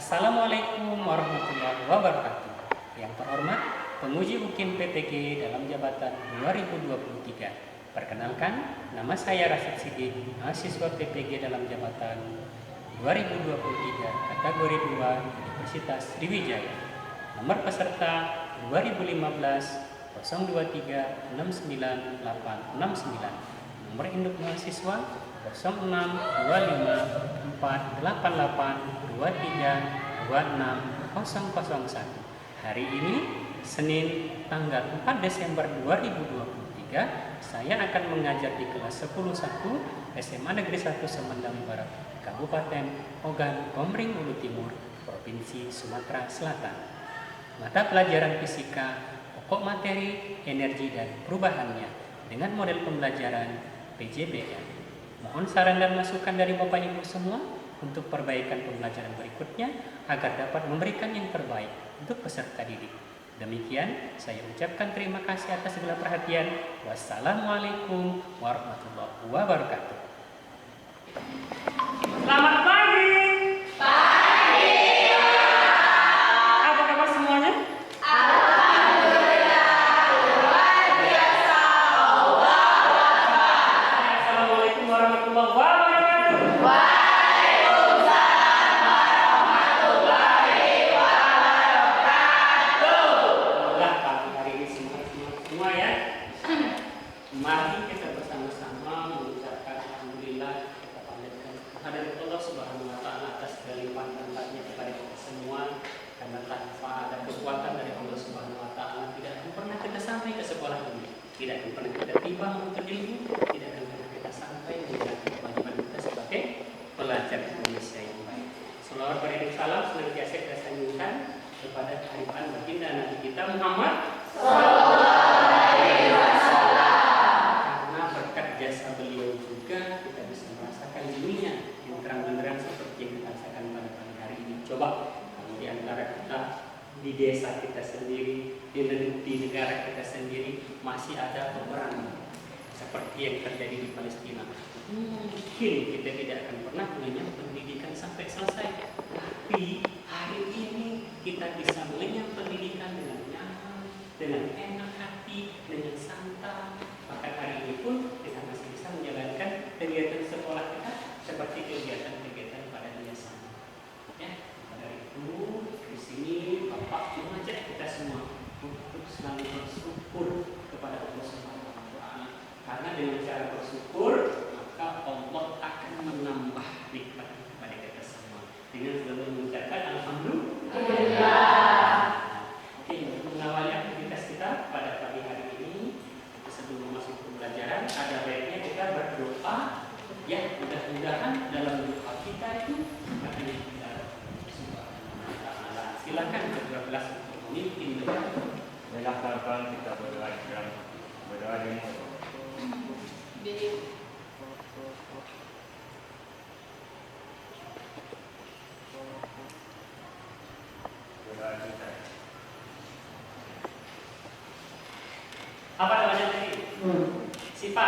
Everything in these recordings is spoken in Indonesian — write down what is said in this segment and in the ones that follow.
Assalamualaikum warahmatullahi wabarakatuh. Yang terhormat, penguji UKIM PTG dalam jabatan 2023. Perkenalkan, nama saya Rasid Siddiq, mahasiswa PPG dalam jabatan 2023, kategori 2, Universitas Sriwijaya. Nomor peserta 2015 023 69869. Nomor induk mahasiswa 06 25 488 23 26 001. Hari ini Senin tanggal 4 Desember 2023, saya akan mengajar di kelas 10-1 SMA Negeri 1 Semandang Barat, Kabupaten Ogan Komering Ulu Timur, Provinsi Sumatera Selatan. Mata pelajaran fisika, pokok materi, energi dan perubahannya dengan model pembelajaran PJBN. Mohon saran dan masukan dari Bapak Ibu semua untuk perbaikan pembelajaran berikutnya agar dapat memberikan yang terbaik untuk peserta didik. Demikian, saya ucapkan terima kasih atas segala perhatian. Wassalamualaikum warahmatullahi wabarakatuh. Selamat pagi. Pagi. Apa kabar semuanya? Alhamdulillah, luar biasa. Assalamualaikum warahmatullahi wabarakatuh. Waalaikumsalam warahmatullahi wabarakatuh. Alhamdulillah, pagi hari ini semua ya. Mari kita bersama-sama mengucapkan alhamdulillah, kita panjatkan kehadirat Allah Subhanahu wa taala atas kelimpahan-Nya kepada kita semua, karena tanpa ada kekuatan dari Allah Subhanahu wa taala tidak akan pernah kita sampai ke sekolah ini, tidak akan pernah kita tiba untuk ilmu, tidak akan pernah kita sampai menjalankan kewajiban kita sebagai pelajar Indonesia yang baik. Selawat beriring salam senantiasa kita sanjungkan kepada haripan baginda Nabi kita Muhammad karena berkat jasa beliau juga kita bisa merasakan dunia yang terang-benderang seperti yang kita rasakan pada pagi hari ini. Coba kalau di antara kita, di desa kita sendiri, di negara kita sendiri masih ada peperangan seperti yang terjadi di Palestina, mungkin kita tidak akan pernah mengenyam pendidikan sampai selesai. Tapi hari ini kita bisa mengenyam pendidikan dengan nyaman, dengan enak hati, dengan santai. Bahkan hari ini pun kita masih bisa menjalankan kegiatan sekolah kita seperti kegiatan-kegiatan pada biasanya. Ya, dari itu di sini Bapak mengajak kita semua untuk selalu bersyukur kepada Allah Subhanahu wa taala. Karena dengan cara bersyukur maka Allah akan menambah nikmat kepada kita semua. Dengan selalu mengucapkan alhamdulillah. Oke, untuk mengawali aktivitas kita pada pagi hari ini, sebelum masuk ke pembelajaran, ada baiknya kita berdoa. Ya, mudah-mudahan dalam doa kita itu akan kita silakan berdoa untuk memimpin doa. Silakan kita berdoa dengan Apa doanya tadi? Siapa?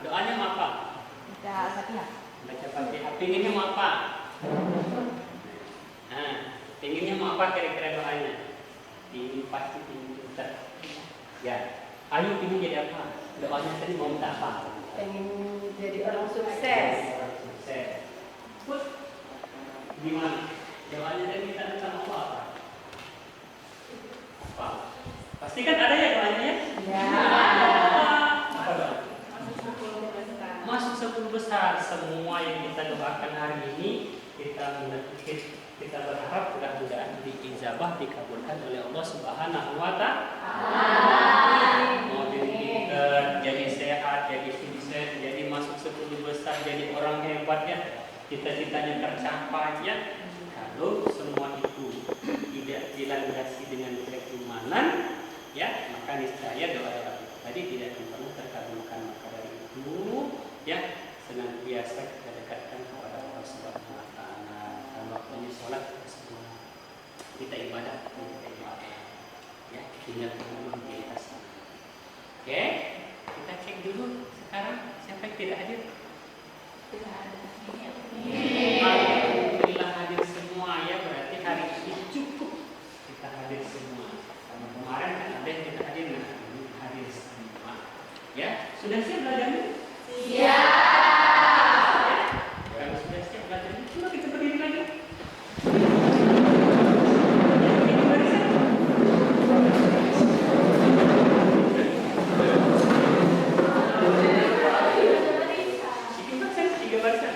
Doanya mau apa? Baca Fatihah. Baca Fatihah. Pinginnya mau apa? Nah, pinginnya mau apa kira-kira doanya? Pingin pasti pingin pintar. Ya. Ayo pingin jadi apa? Doanya tadi mau minta apa? Pengen jadi orang sukses. Sukses. Put. Gimana? Doanya tadi kita minta apa? Apa? Pasti kan ada ya doanya ya? Ya. Apa doa? Masuk 10 besar. Semua yang kita doakan hari ini kita berharap mudah-mudahan diijabah, dikabulkan oleh Allah Subhanahu wa taala. Mau jadi pintar, jadi sehat, jadi sukses, jadi masuk 10 besar, jadi orang hebat ya, cita-citanya tercapai ya. Kalau semua itu tidak dilandasi dengan keimanan, ya, maka niscaya doa-doa kita tadi tidak akan pernah terkabulkan. Maka dari itu, ya, senantiasa kita dekatkan kepada Allah Subhanahu wa taala. Dan waktunya sholat kita semua, kita ibadah, kita ibadah. Ya, tinggal memang di atas. Oke, kita cek dulu sekarang siapa yang tidak hadir? Alhamdulillah hadir semua ya, berarti hari Sudah siap belajarnya? Siap. Kalau sudah siap belajarnya, coba kita berdiri lagi. Tiga barisan.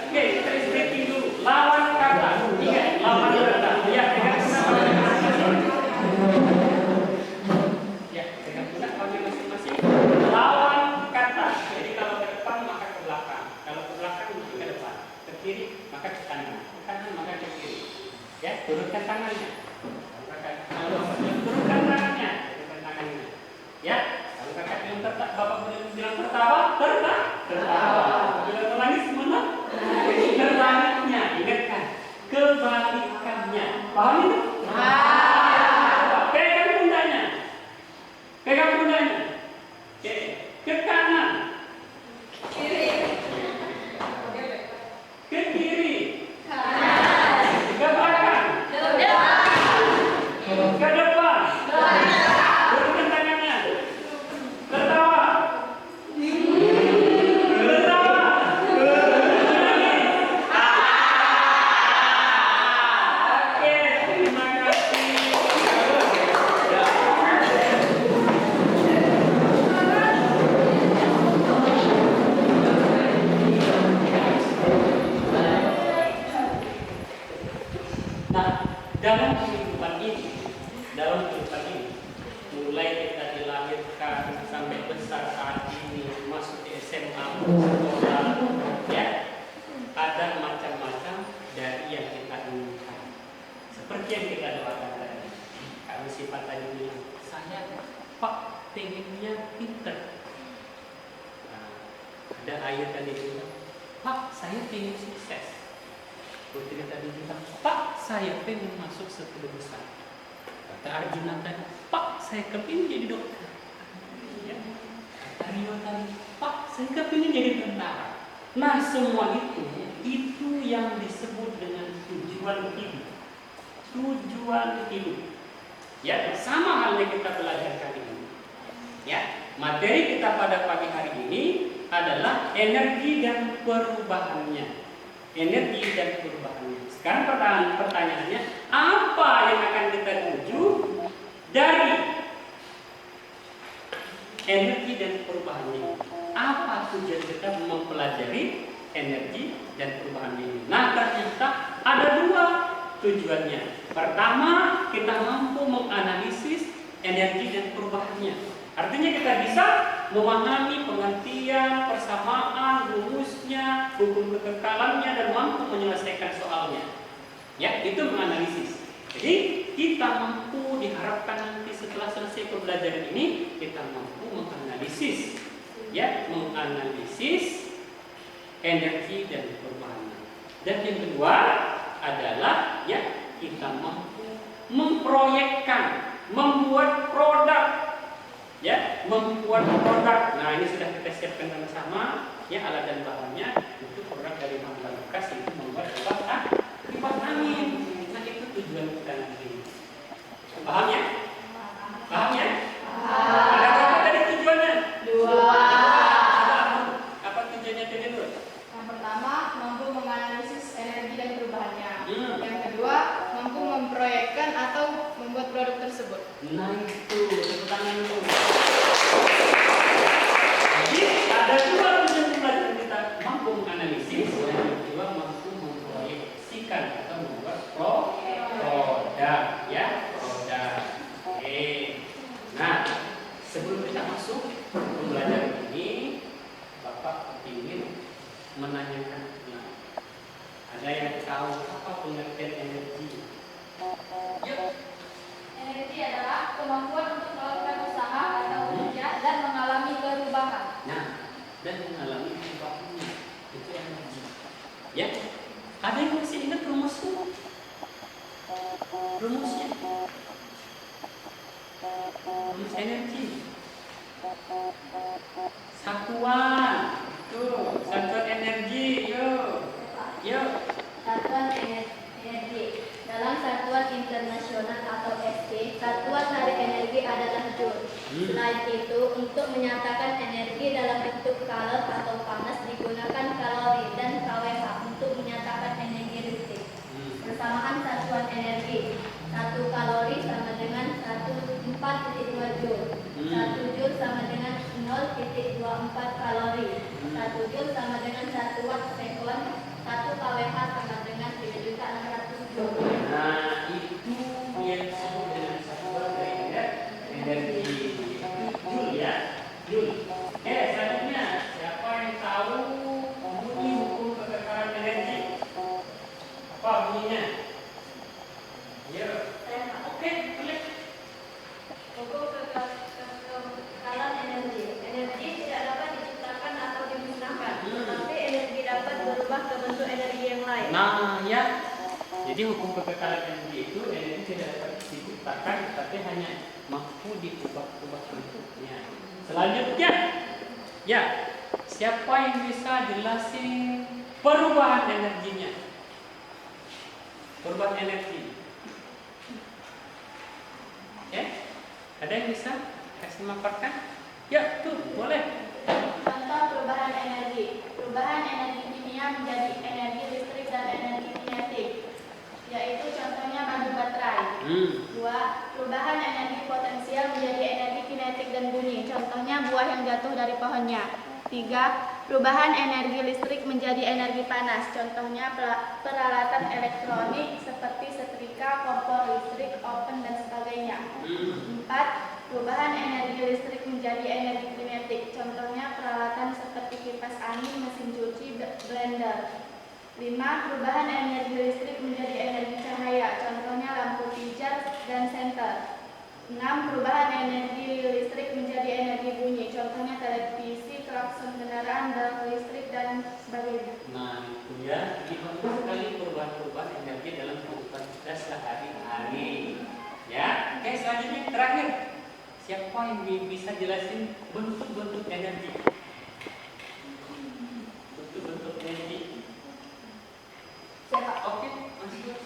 Oke, kita stretching dulu. Lawan kata. Ingat, lawan kata. Ya, pegang pula pada masing-masing. Ya, pegang pula pada masing-masing. Lawan kata. Jadi kalau ke depan maka ke belakang. Kalau ke belakang maka ke depan. Ke kiri maka ke kanan. Ke kanan maka ke kiri. Ya, turunkan tangannya. Turunkan tangannya. Turunkan tangannya. Ya, kalau kakak bilang bapak bilang tertawa, tertawa. Bila menangis mana? Terbaliknya, ingatkan. Kebalikannya. Paham itu? Pegang pundaknya. Pegang pundaknya. Oke. Ke kanan. Ke kiri. Ke belakang. Ke depan. Turunkan tangannya. Tertawa. Tertawa. Oke, terima kasih. Nah, dalam kehidupan ini, mulai kita dilahirkan sampai besar saat ini, masuk di SMA, sekolah, ya, ada macam-macam dari yang kita inginkan. Seperti yang kita doakan tadi. Kami sifat tadi bilang, saya Pak pengennya pinter. Nah, ada ayat tadi bilang, Pak saya pengen sukses. Putri tadi bilang, Pak saya pengen masuk 10 besar. Kata Arjuna tadi, Pak saya kepingin jadi dokter. Ya. Kata Rio tadi, Pak saya kepingin jadi tentara. Nah semua itu yang disebut dengan tujuan hidup. Tujuan hidup. Ya, sama halnya kita belajar kali ini. Ya, materi kita pada pagi hari ini adalah energi dan perubahannya. Energi dan perubahannya. Sekarang pertanyaannya, apa yang akan kita tuju dari energi dan perubahannya? Apa tujuan kita mempelajari energi dan perubahannya ini? Nah, ternyata ada 2 tujuannya. Pertama, kita mampu menganalisis energi dan perubahannya. Artinya kita bisa memahami pengertian, persamaan, rumusnya, hukum kekekalannya, dan mampu menyelesaikan soalnya. Ya, itu menganalisis. Jadi kita mampu, diharapkan nanti setelah selesai pembelajaran ini kita mampu menganalisis, ya, menganalisis energi dan perubahannya. Dan yang kedua adalah, ya, kita mampu memproyekkan, membuat produk. Ya, membuat produk. Nah, ini sudah kita siapkan sama-sama, ya, alat dan bahannya. Itu produk dari Mahkamah Bekas itu membuat kipas angin. Nah, itu tujuan kita nanti. Paham ya? Paham ya? Ada berapa tadi tujuannya? 2. Apa tujuannya tadi dulu? Yang pertama, mampu menganalisis energi dan perubahannya. Yang kedua, mampu memproyekkan atau membuat produk tersebut. Nah, itu tepuk tangan dulu. Jadi ada 2 tujuan pembelajaran kita, mampu menganalisis dan yang kedua mampu memproyeksikan atau membuat produk, ya, produk. Oke. Nah, sebelum kita masuk pembelajaran ini, Bapak ingin menanyakan, ada yang tahu apa pengertian energi? Yuk. Energi adalah kemampuan untuk melakukan usaha atau kerja dan mengalami perubahan. Nah, dan mengalami perubahannya, itu energi. Ya, ada yang masih ingat rumusnya? Rumusnya, rumus energi. Satuan, tuh, satuan energi, yuk. Satuan energi Dalam satuan internasional atau SI, satuan hari energi adalah Joule. Selain itu, untuk menyatakan energi dalam bentuk kalor atau panas digunakan kalori dan kWh untuk menyatakan energi listrik. Persamaan satuan energi. 1 kalori sama dengan 4,2 Joule. 1 Joule sama dengan 0,24 kalori. 1 Joule sama dengan 1 watt sekon. 1 kWh sama dengan 3.600 Joule. Nah, itu yang disebut dengan satuan dari energi Joule ya. Joule. Selanjutnya, siapa yang tahu bunyi hukum kekekalan energi? Apa bunyinya? Ya. Oke, boleh. Hukum kekekalan energi. Energi tidak dapat diciptakan atau dimusnahkan, tetapi energi dapat berubah ke bentuk energi yang lain. Nah, ya. Jadi hukum kekekalan energi itu energi tidak dapat diciptakan, tapi hanya mampu diubah-ubah bentuknya. Selanjutnya, ya, siapa yang bisa jelasin perubahan energinya? Perubahan energi. Ya, ada yang bisa kasih memaparkan? Ya, tuh, boleh. Contoh perubahan energi. Perubahan energi kimia menjadi energi listrik dan energi kinetik, yaitu contohnya batu baterai. 2. Perubahan energi potensial menjadi energi kinetik dan bunyi, contohnya buah yang jatuh dari pohonnya. 3. Perubahan energi listrik menjadi energi panas, contohnya peralatan elektronik seperti setrika, kompor listrik, oven, dan sebagainya. 4. Perubahan energi listrik menjadi energi kinetik, contohnya peralatan seperti kipas angin, mesin cuci, blender. 5. Perubahan energi listrik menjadi energi cahaya, contohnya lampu pijar dan senter. 6. Perubahan energi listrik menjadi energi bunyi, contohnya televisi, klakson kendaraan, bel listrik, dan sebagainya. Nah, itu ya, banyak sekali perubahan-perubahan energi dalam kehidupan kita sehari-hari. Ya, oke, selanjutnya terakhir. Siapa yang bisa jelasin bentuk-bentuk energi? Bentuk-bentuk energi. Siapa? Oke, masuk.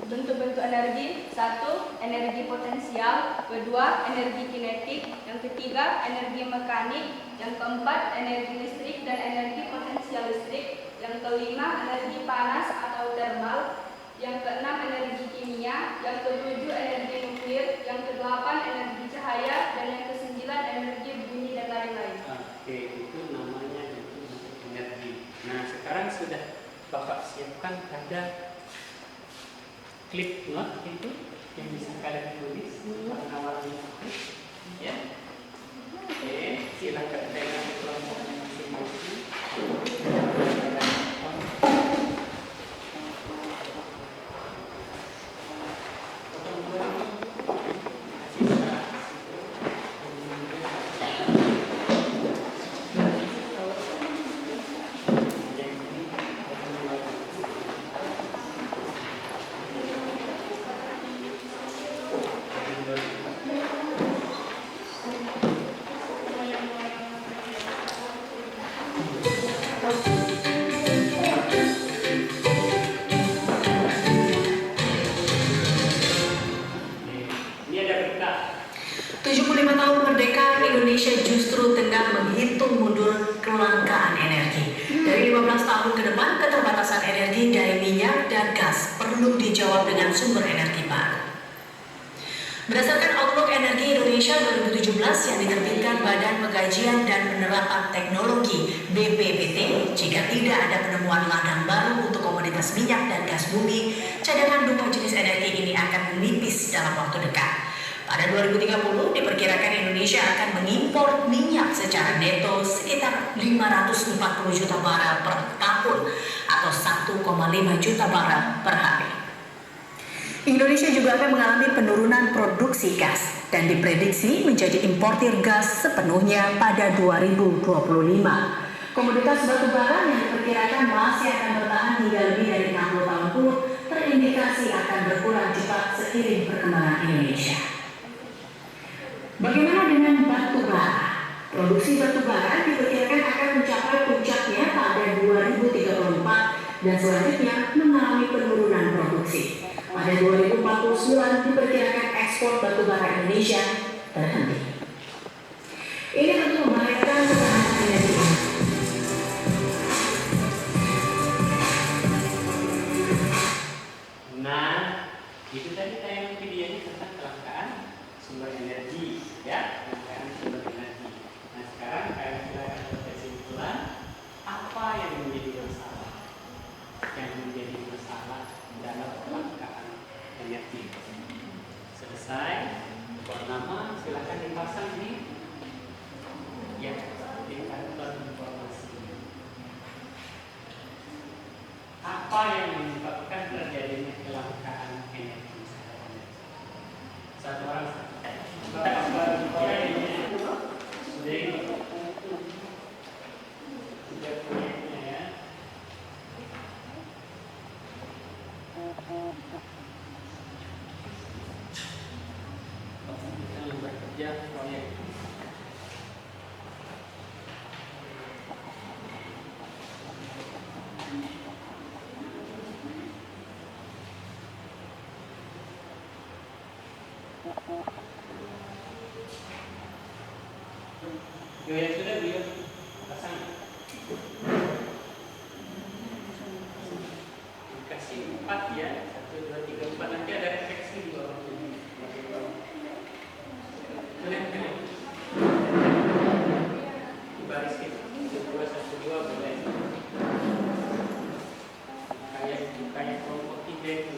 Bentuk-bentuk energi. 1. Energi potensial. 2. Energi kinetik. Yang ketiga, energi mekanik. Yang keempat, energi listrik dan energi potensial listrik. Yang kelima, energi panas atau thermal. Yang keenam, energi kimia. Yang ketujuh, energi nuklir. Yang kedelapan, energi cahaya. Dan yang kesembilan, energi bunyi dan lain-lain. Oke, itu namanya bentuk energi. Nah, sekarang sudah Bapak siapkan ada klip not itu yang bisa kalian tulis warna-warni itu, ya. Oke, silakan pegang kelompoknya masing-masing. Indonesia justru tengah menghitung mundur kelangkaan energi. Dari 15 tahun ke depan, keterbatasan energi dari minyak dan gas perlu dijawab dengan sumber energi baru. Berdasarkan Outlook Energi Indonesia 2017 yang diterbitkan Badan Pengkajian dan Penerapan Teknologi BPPT, jika tidak ada penemuan ladang baru untuk komoditas minyak dan gas bumi, cadangan dua jenis energi ini akan menipis dalam waktu dekat. Pada 2030, diperkirakan Indonesia akan mengimpor minyak secara neto sekitar 540 juta barel per tahun atau 1,5 juta barel per hari. Indonesia juga akan mengalami penurunan produksi gas dan diprediksi menjadi importir gas sepenuhnya pada 2025. Komoditas batu bara yang diperkirakan masih akan bertahan hingga lebih dari 60 tahun pun terindikasi akan berkurang cepat seiring perkembangan Indonesia. Bagaimana dengan batu bara? Produksi batu bara diperkirakan akan mencapai puncaknya pada 2034 dan selanjutnya mengalami penurunan produksi. pada 2049 diperkirakan ekspor batubara Indonesia terhenti. Ini tentu membahayakan ketahanan energi. Nah, itu tadi tayangan videonya tentang kelangkaan sumber energi, ya, kelangkaan sumber energi. Nah, sekarang kalian silakan berkesimpulan apa yang menjadi masalah, dalam kelangkaan energi. Selesai, nama silakan dipasang di kantor informasi. Apa yang menyebabkan terjadinya kelangkaan energi? Satu orang. Sudah punya ya. Kita bekerja proyek. Yang sudah beliau pasang. Dikasih 4 ya, 1, 2, 3, 4. Nanti ada refleksi di bawah. Kalian. Barisin 1, 2, 1, 2 boleh. Kayak kelompok 3 itu.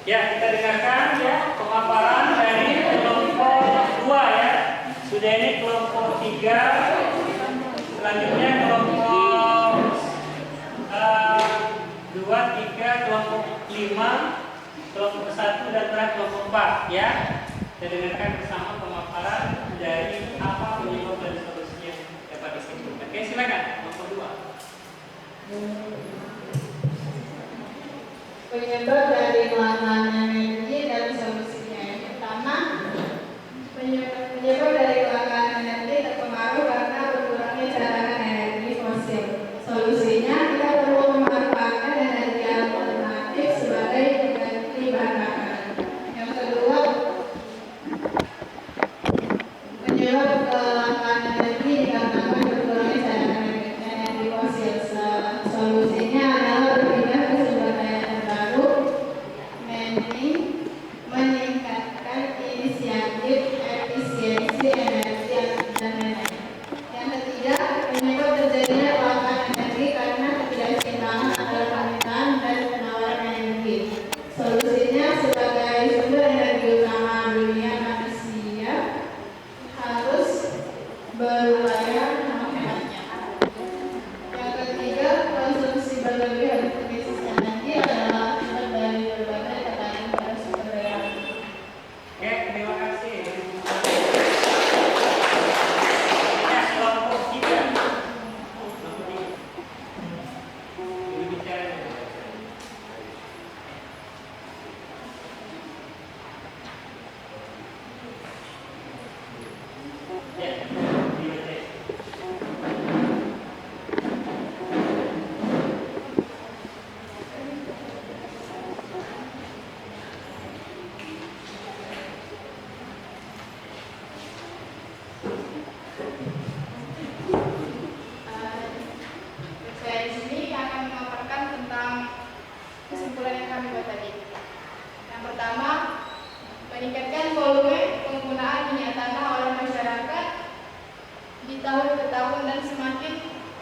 Ya, kita dengarkan ya pemaparan dari kelompok 2 ya. Sudah ini kelompok 3. Selanjutnya kelompok 2, 3, kelompok 5, kelompok 1 dan terakhir kelompok 4 ya. Kita dengarkan bersama pemaparan dari apa penyebab dan solusi yang dapat disimpulkan. Oke, silakan kelompok 2. Penyebab dari kelangkaan energi dan solusinya. Yang pertama, penyebab dari kelangkaan energi terpengaruh karena berkurangnya cadangan energi fosil. Solusinya, kita perlu memanfaatkan energi alternatif sebagai pengganti bahan bakar. Yang kedua, penyebab kelangkaan energi dikarenakan berkurangnya cadangan energi fosil. Solusinya adalah berpindah ke sumber daya terbaru,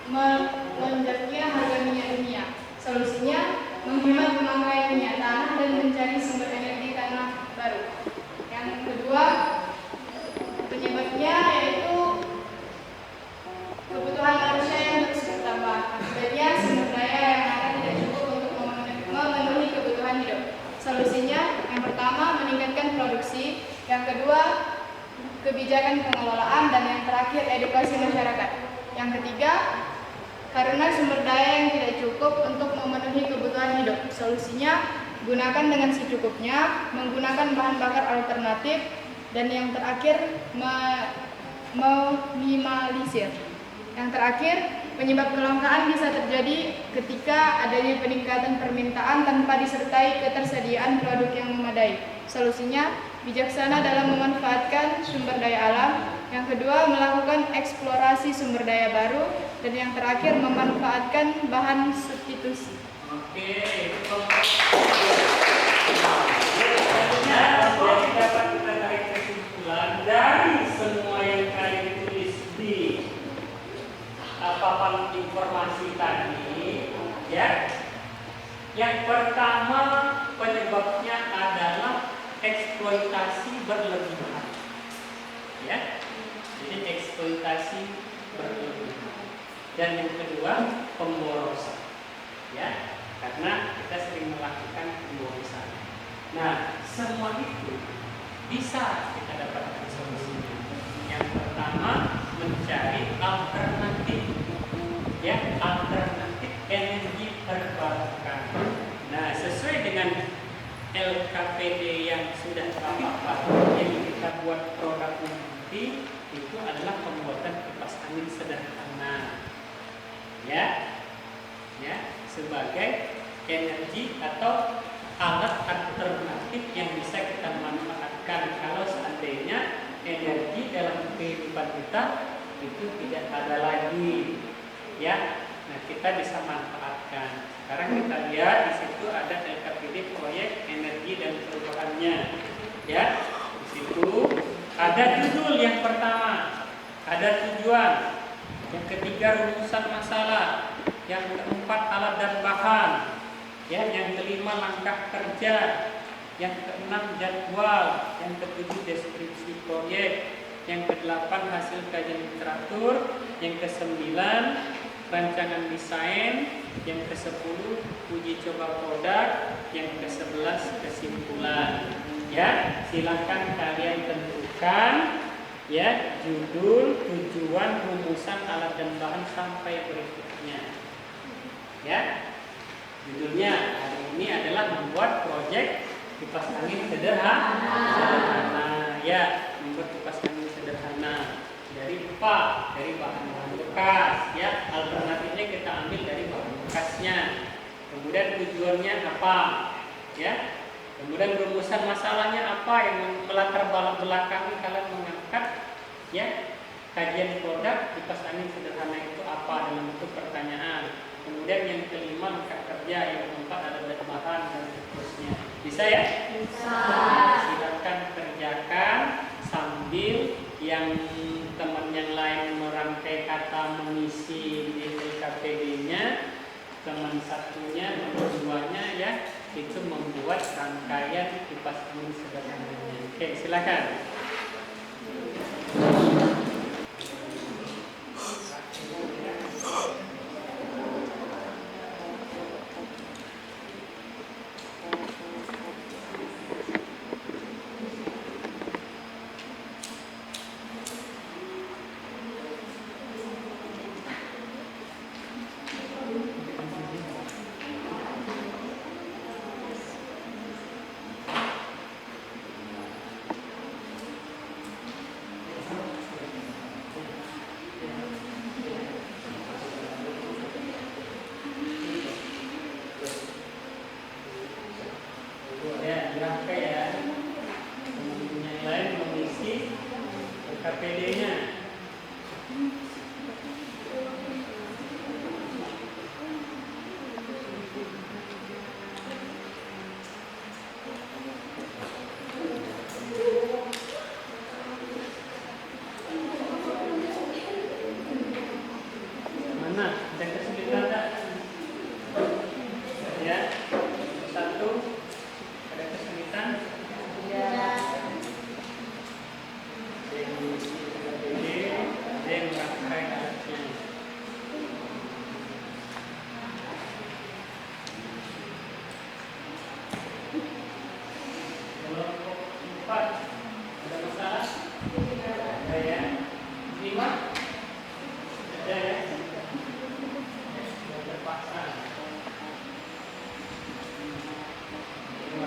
melonjaknya harga minyak dunia. Solusinya menghemat pemakaian minyak tanah dan mencari sumber energi tanah baru. Yang kedua, penyebabnya yaitu kebutuhan manusia yang terus bertambah. Akibatnya sumber daya yang ada tidak cukup untuk memenuhi kebutuhan hidup. Solusinya yang pertama meningkatkan produksi, yang kedua kebijakan pengelolaan, dan yang terakhir edukasi masyarakat. Yang ketiga, karena sumber daya yang tidak cukup untuk memenuhi kebutuhan hidup. Solusinya gunakan dengan secukupnya, menggunakan bahan bakar alternatif, dan yang terakhir meminimalisir. Yang terakhir, penyebab kelangkaan bisa terjadi ketika adanya peningkatan permintaan tanpa disertai ketersediaan produk yang memadai. Solusinya, bijaksana dalam memanfaatkan sumber daya alam. Yang kedua, melakukan eksplorasi sumber daya baru. Dan yang terakhir, memanfaatkan bahan substitusi. Oke, itu jadi dapat kita tarik kesimpulan dari semua yang kalian tulis di papan informasi tadi, ya. Yang pertama penyebabnya adalah eksploitasi berlebihan, ya. Jadi eksploitasi berlebihan. Dan yang kedua pemborosan, ya, karena kita sering melakukan pemborosan. Nah, semua itu bisa kita dapatkan solusinya. Yang pertama mencari alternatif, ya, alternatif energi terbarukan. Nah, sesuai dengan LKPD yang sudah Bapak yang kita buat produknya nanti itu adalah pembuatan kipas angin sederhana, ya, sebagai energi atau alat alternatif yang bisa kita manfaatkan kalau seandainya energi dalam kehidupan kita itu tidak ada lagi, ya. Nah, kita bisa manfaatkan. Sekarang kita lihat di situ ada LKPD proyek energi dan perubahannya, ya. Di situ ada judul yang pertama, ada tujuan, yang ketiga rumusan masalah, yang keempat alat dan bahan, ya, yang kelima langkah kerja, yang keenam jadwal, yang ketujuh deskripsi proyek, yang kedelapan hasil kajian literatur, yang kesembilan rancangan desain, yang kesepuluh uji coba produk, yang kesebelas kesimpulan. Ya, silakan kalian tentukan, ya, judul, tujuan, rumusan, alat dan bahan sampai berikutnya. Ya, judulnya hari ini adalah membuat proyek kipas angin sederhana. Ya, membuat kipas angin sederhana dari apa? Dari bahan-bahan bekas, ya. Alternatifnya kita ambil dari bahan bekasnya. Kemudian tujuannya apa? Ya. Kemudian rumusan masalahnya apa yang melatar belakangi kalian mengangkat, ya, kajian produk kipas angin sederhana itu apa dalam bentuk pertanyaan. Kemudian yang kelima langkah kerja, yang keempat ada bahan dan seterusnya. Bisa ya? Bisa. Silakan kerjakan sambil yang teman yang lain merangkai kata mengisi di LKPD-nya, teman satunya, nomor duanya, ya, itu membuat rangkaian kipas angin sederhananya. Oke, silakan. Dirangkai ya, teman yang lain mengisi KPD-nya. Mana? ya. Satu, ada kesulitan. Merangkai alatnya. Kelompok 4 ada masalah? Ada ya. 5 ada ya. Sudah terpasang. 5.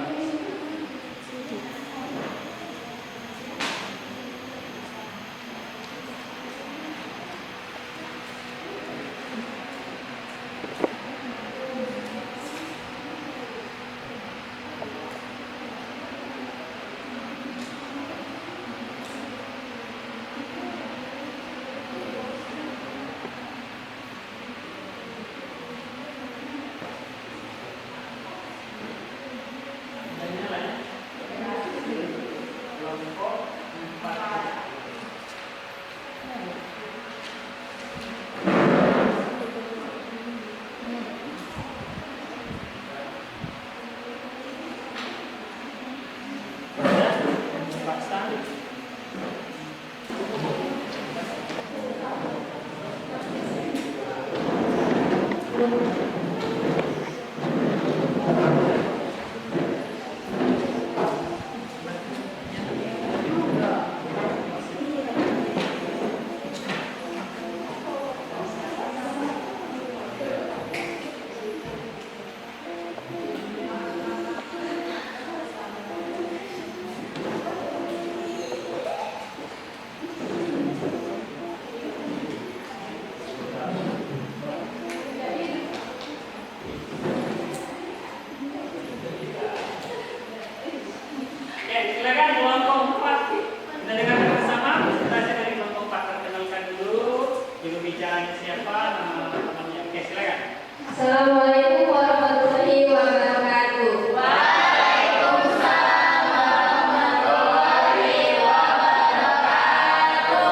Silakan kelompok 4. Kita dengarkan bersama presentasi dari kelompok 4. Perkenalkan dulu juru bicaranya siapa, namanya. Oke, silakan. Assalamualaikum warahmatullahi wabarakatuh. Waalaikumsalam warahmatullahi wabarakatuh.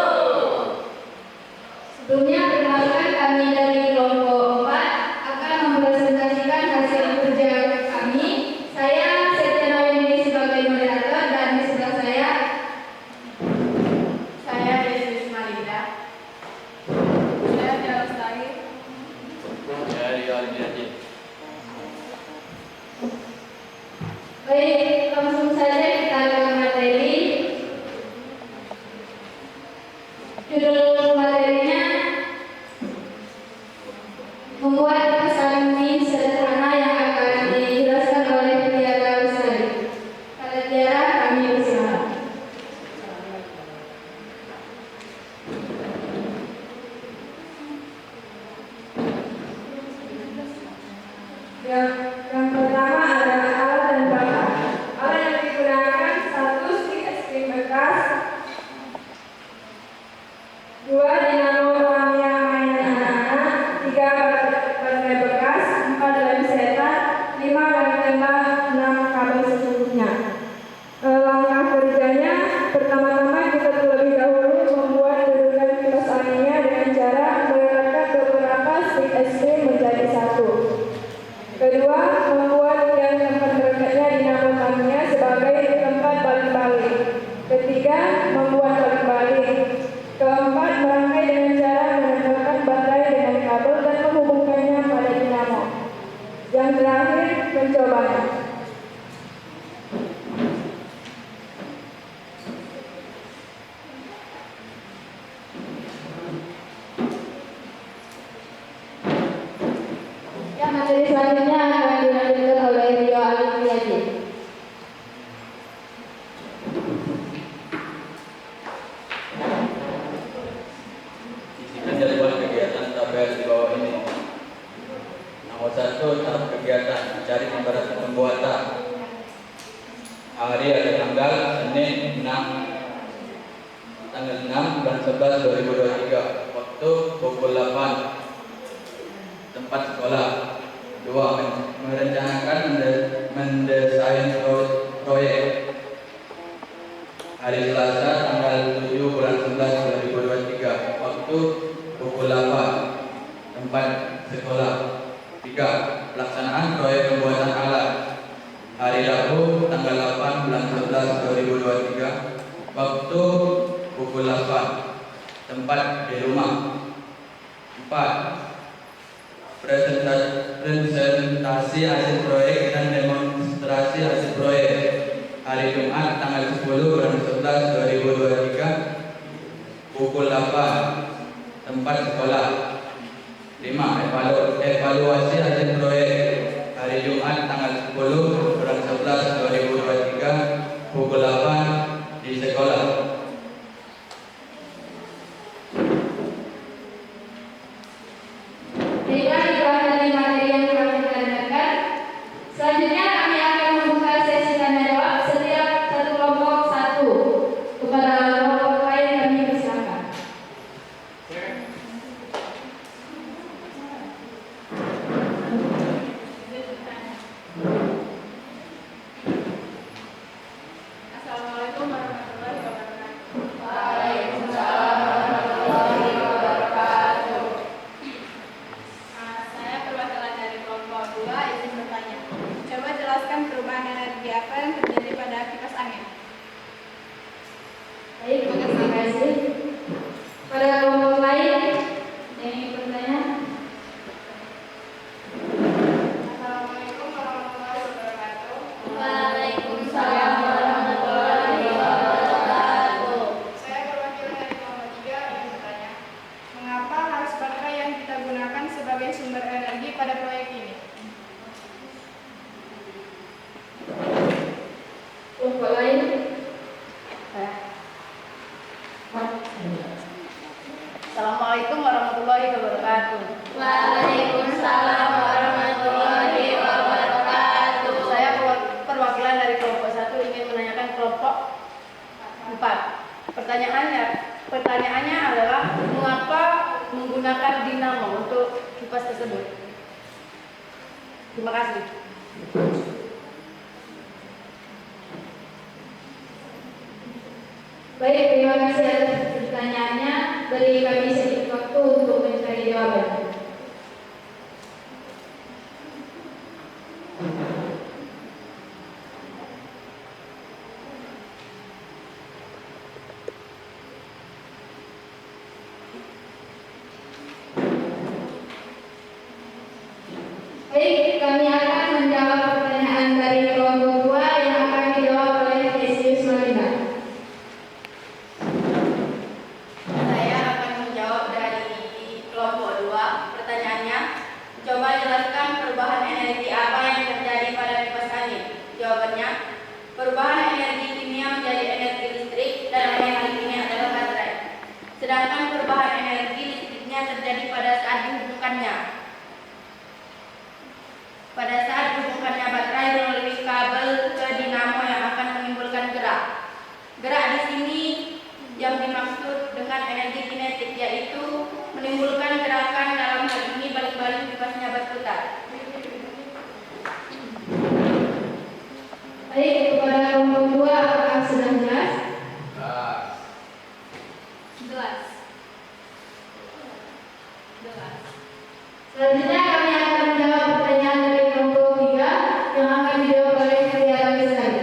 Sebelumnya perkenalkan kami dari kelompok 4 akan mempresentasikan hasil kerja kami. Saya Setia Nawini sebagai moderator dan di sebelah saya Yesus Malinda. Saya Tiara Lestari. Baik, langsung saja kita ke materi. Judul materinya membuat pesan mie sederhana yang akan dijelaskan oleh Tiara Lestari. Pada Tiara kami bersilakan. Yang pertama adalah alat dan bahan. Alat yang digunakan: 1 stik es krim bekas, 2 dinamo Tamiya mainan anak-anak, 3 baterai bekas, 4 lem setan, 5 lem tembak, 6 kabel sesungguhnya. Langkah kerjanya, pertama-tama kita terlebih dahulu membuat dudukan kipas anginnya dengan cara meletakkan beberapa stik es krim menjadi satu. Kedua, membuat yang tempat merekatnya dinamo Tamiya sebagai tempat balik-balik. Ketiga, membuat balik-balik. Keempat, merangkai dengan cara menempelkan baterai dengan kabel dan menghubungkannya pada dinamo. Yang terakhir, mencobanya. Materi selanjutnya akan dilanjutkan oleh Rio Alifiadi. Sisikan jadwal kegiatan tabel di bawah ini. Nomor 1, tahap kegiatan mencari memberatkan pembuatan. Hari ada tanggal Senin 6 bulan 11 2023. Waktu pukul 8. Tempat sekolah. 2. Merencanakan mendesain proyek. Hari Selasa tanggal 7 bulan 11 2023. Waktu pukul 8. Tempat sekolah. 3. pelaksanaan proyek pembuatan alat. Hari Rabu tanggal 8 bulan 11 2023, waktu pukul 8, tempat di rumah. 4. Presentasi hasil proyek dan demonstrasi hasil proyek. Hari Jumat tanggal 10 bulan 11 2023, pukul 8, tempat sekolah. 5. Evaluasi hasil proyek. Hari Jumat tanggal 10 bulan 11 2023, pukul 8 di sekolah. Baiklah, itulah tadi materi yang telah kita dengarkan. Selanjutnya kami akan membuka sesi tanya jawab setiap satu kelompok satu. Kepada kelompok lain kami persilakan. Assalamualaikum warahmatullahi wabarakatuh. Waalaikumsalam warahmatullahi wabarakatuh. Saya perwakilan dari kelompok 2 izin bertanya. Coba jelaskan perubahan energi apa yang terjadi pada kipas angin. Baik, terima kasih. Pada kelompok lain yang ingin bertanya. Assalamualaikum warahmatullahi wabarakatuh. Waalaikumsalam warahmatullahi wabarakatuh. Saya perwakilan dari kelompok 3 ingin bertanya. Mengapa harus baterai yang kita gunakan sebagai sumber energi pada proyek ini? Kelompok lain. Assalamualaikum warahmatullahi wabarakatuh. Waalaikumsalam warahmatullahi wabarakatuh. Saya perwakilan dari kelompok 1 ingin menanyakan kelompok 4. Pertanyaannya adalah mengapa menggunakan dinamo untuk kipas tersebut? Terima kasih. Baik, terima kasih atas pertanyaannya. Beri kami sedikit waktu untuk mencari jawaban. Baik, kami akan menjawab pertanyaan dari kelompok 2 yang akan dijawab oleh Desius Malinda. Saya akan menjawab dari kelompok 2. Pertanyaannya, coba jelaskan perubahan energi apa yang terjadi pada kipas angin. Jawabannya, perubahan energi kimia menjadi energi listrik dan energi ini adalah baterai. Sedangkan perubahan energi listriknya terjadi pada saat dihubungkannya. Pada saat dihubungkannya baterai melalui kabel ke dinamo yang akan menimbulkan gerak. Gerak di sini yang dimaksud dengan energi kinetik, yaitu menimbulkan gerakan, dalam hal ini balik-balik kipasnya berputar. Baik, kepada kelompok 2 apakah sudah jelas? Jelas. Selanjutnya kami akan menjawab pertanyaan dari kelompok 3 yang akan dijawab oleh Tiara Misari.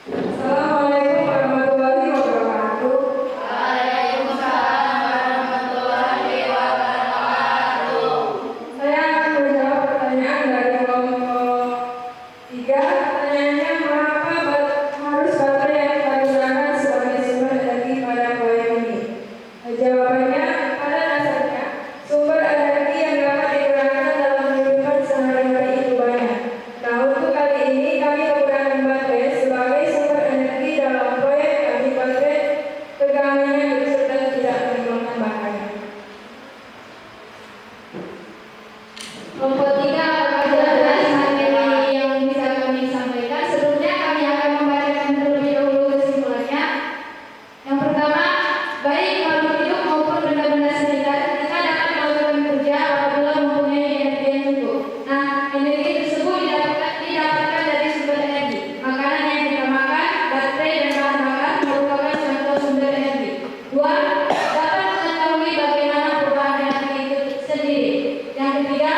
Assalamualaikum warahmatullahi wabarakatuh. Waalaikumsalam warahmatullahi wabarakatuh. Saya akan menjawab pertanyaan dari kelompok 3. Pertanyaannya, mengapa harus baterai yang kita gunakan sebagai sumber energi pada proyek ini? Jawabannya, pada dasarnya sumber energi yang dapat digunakan dalam kehidupan sehari-hari itu banyak. Nah, untuk kali ini kami menggunakan baterai sebagai sumber energi dalam proyek kami. Baterai tegangannya kecil dan tidak menimbulkan bahaya. Kelompok 3 apakah sudah jelas materi yang bisa kami sampaikan? Sebelumnya kami akan membacakan terlebih dahulu kesimpulannya. Yang pertama, baik makhluk hidup maupun benda-benda sekitar kita dapat melakukan kerja apabila mempunyai energi yang cukup. Nah, energi tersebut didapatkan dari sumber energi. Makanan yang kita makan, baterai dan bahan bakar merupakan contoh sumber energi. 2. Dapat mengetahui bagaimana perubahan energi itu sendiri. Yang ketiga,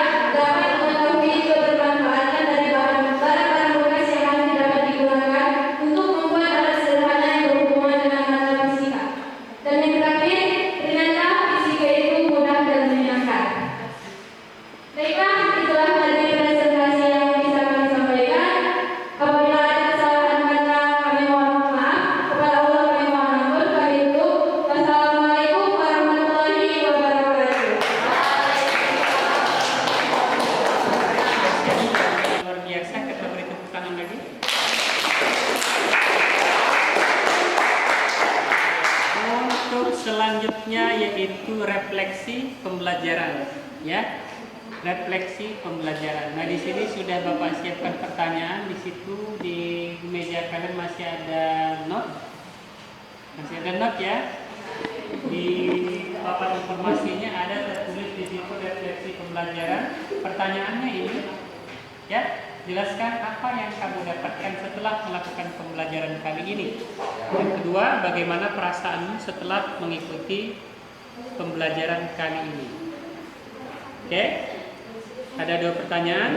selanjutnya yaitu refleksi pembelajaran, ya. Refleksi pembelajaran. Nah, di sini sudah Bapak siapkan pertanyaan. Di situ di meja kalian masih ada note. Masih ada note ya. Di papan informasinya ada tertulis di situ refleksi pembelajaran. Pertanyaannya ini, ya, jelaskan apa yang kamu dapatkan setelah melakukan pembelajaran kali ini. Yang kedua, bagaimana perasaanmu setelah mengikuti pembelajaran kali ini. Oke, ada 2 pertanyaan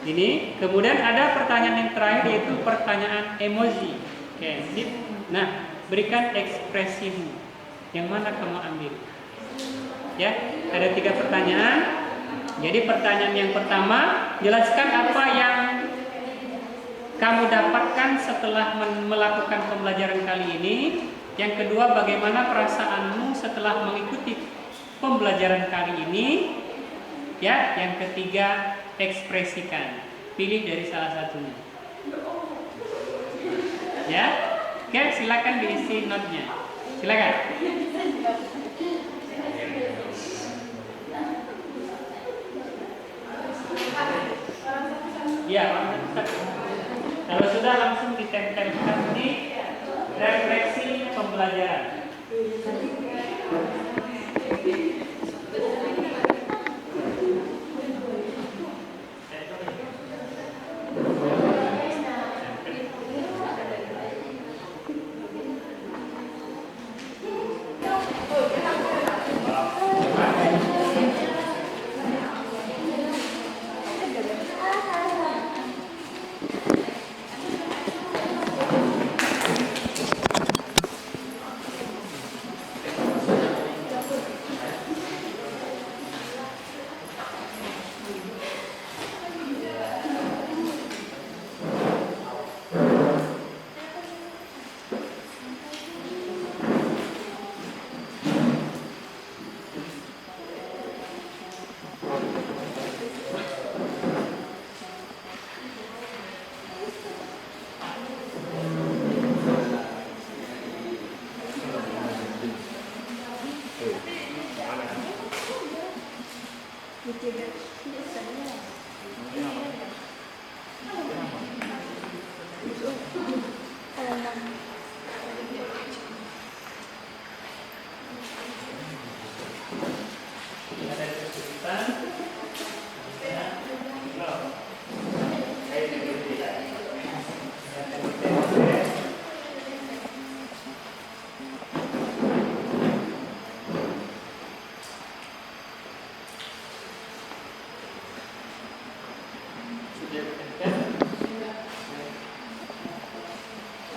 ini. Kemudian ada pertanyaan yang terakhir yaitu pertanyaan emosi. Oke, sip. Nah, berikan ekspresimu. Yang mana kamu ambil? Ya, ada 3 pertanyaan. Jadi pertanyaan yang pertama, jelaskan apa yang kamu dapatkan setelah melakukan pembelajaran kali ini. Yang kedua, bagaimana perasaanmu setelah mengikuti pembelajaran kali ini. Ya, yang ketiga, ekspresikan. Pilih dari salah satunya. Ya, oke, silakan diisi notnya. Silakan. Ya, kalau sudah langsung ditempelkan di refleksi pembelajaran.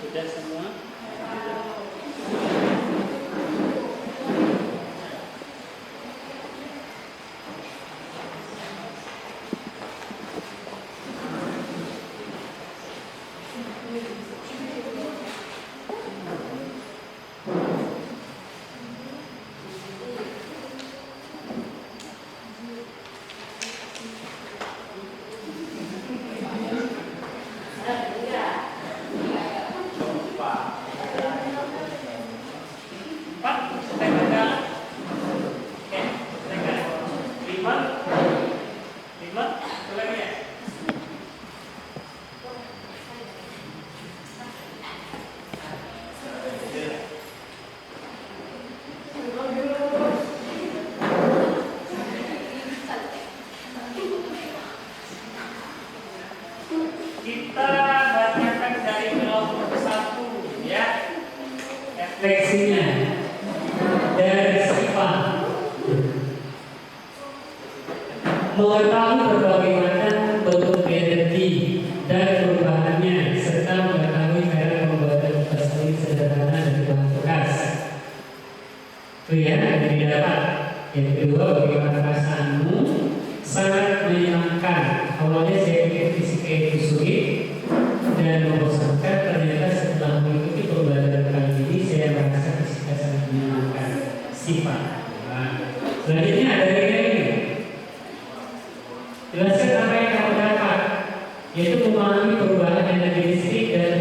Sudah semua? Kita bacakan dari kelompok 1 ya. Refleksinya dari sifat mengetahui berbagai macam bentuk energi dan perubahannya serta mengetahui cara pembuatan plastik sederhana dari bahan bekas. Itu ya yang didapat. Yang kedua, bagaimana perasaanmu? Sangat menyenangkan. Awalnya saya pikir fisika itu sulit dan membosankan. Ternyata setelah mengikuti pembelajaran kali ini saya merasa fisika sangat menyenangkan. Sifat. Nah, selanjutnya ada ini. Jelaskan apa yang kamu dapat, yaitu memahami perubahan energi listrik dan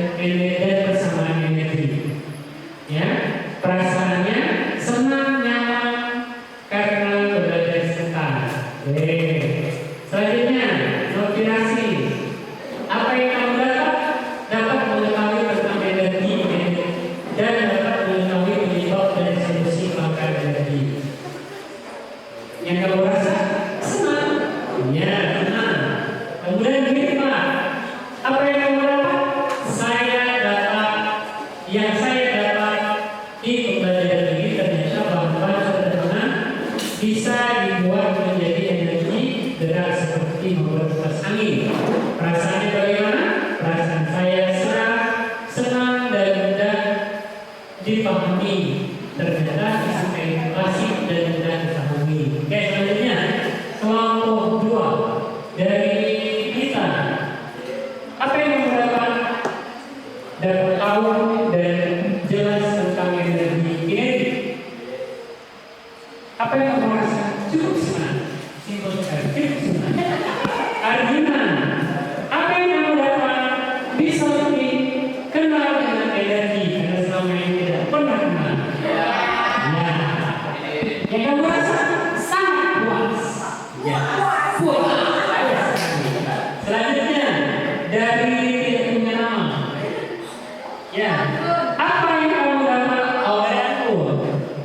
persamaan energi. Ya, perasaannya senang Selanjutnya, motivasi. Apa yang kamu dapat mengetahui tentang energi dan dapat mengetahui penyebab dan solusi kelangkaan energi. Yang kamu rasa senang, ya senang. Kemudian berikutnya, apa yang kamu dapat? Yang saya dapat di pembelajaran ini ternyata bahan-bahan sederhana bisa dibuat menjadi energi deras seperti membuat kipas angin. Perasaannya bagaimana? Perasaan saya senang dan mudah dipahami. Ternyata bisa edukasi dan mudah dipahami. Oke, selanjutnya kelompok 2 dari kita. Apa yang kamu dapat? Dapat tahu dan jelas tentang energi kinetik. Apa yang kamu rasa? Cukup senang. Simpel sekali, cukup senang. Arjuna, apa yang kamu dapat? Bisa lebih kenal dengan energi karena selama ini tidak pernah kenal. Ya. Yang kamu rasa sangat puas. Ya. Puas. Selanjutnya dari tidak punya nama. Ya. Apa yang kamu dapat?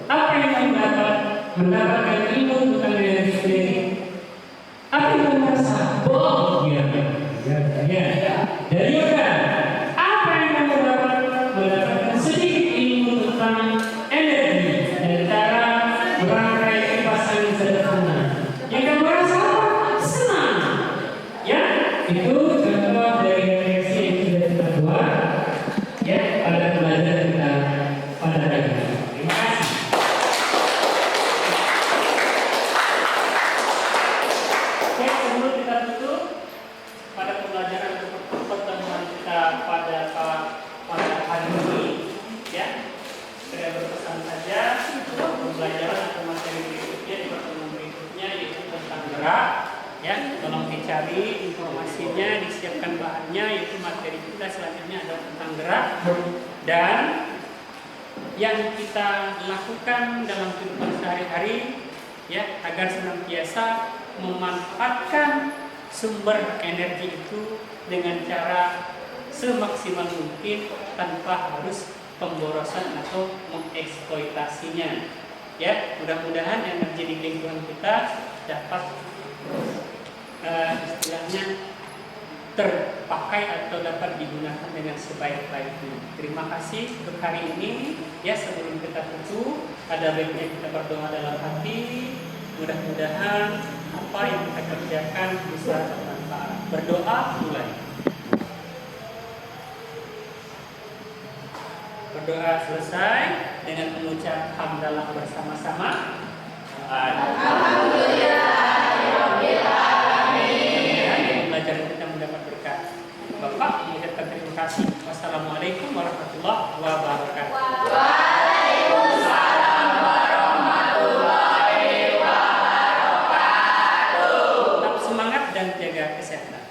Apa yang kamu dapat? Mendapatkan ilmu tentang energi kinetik. Apa yang kamu rasa? Bohong. Ya. Dari yoga. Apa yang kamu dapat? Mendapatkan sedikit ilmu tentang energi dan cara merangkai kipas angin sederhana. Yang kamu rasa apa? Senang. Ya, itu contoh dari refleksi yang sudah kita buat. Ya, pada pelajaran kita pada hari ini. Terima kasih. Oke, sebelum kita tutup pada pembelajaran pertemuan kita pada hari ini, ya, saya berpesan saja pembelajaran atau materi berikutnya di pertemuan berikutnya yaitu tentang gerak. Ya, tolong dicari informasinya, disiapkan bahannya, yaitu materi kita selanjutnya adalah tentang gerak dan yang kita lakukan dalam kehidupan sehari-hari, ya, agar senantiasa memanfaatkan sumber energi itu dengan cara semaksimal mungkin tanpa harus pemborosan atau mengeksploitasinya. Ya, mudah-mudahan energi di lingkungan kita dapat istilahnya terpakai atau dapat digunakan dengan sebaik-baiknya. Terima kasih untuk hari ini. Ya, sebelum kita tutup, ada baiknya kita berdoa dalam hati. Mudah-mudahan apa yang kita kerjakan bisa bermanfaat. Berdoa mulai. Berdoa selesai dengan mengucap hamdalah bersama-sama. Alhamdulillah. Pelajaran kita mendapat berkah. Bapak mengucapkan terima kasih. Wassalamualaikum warahmatullahi wabarakatuh. Waalaikumsalam warahmatullahi wabarakatuh. Tetap semangat dan jaga kesehatan.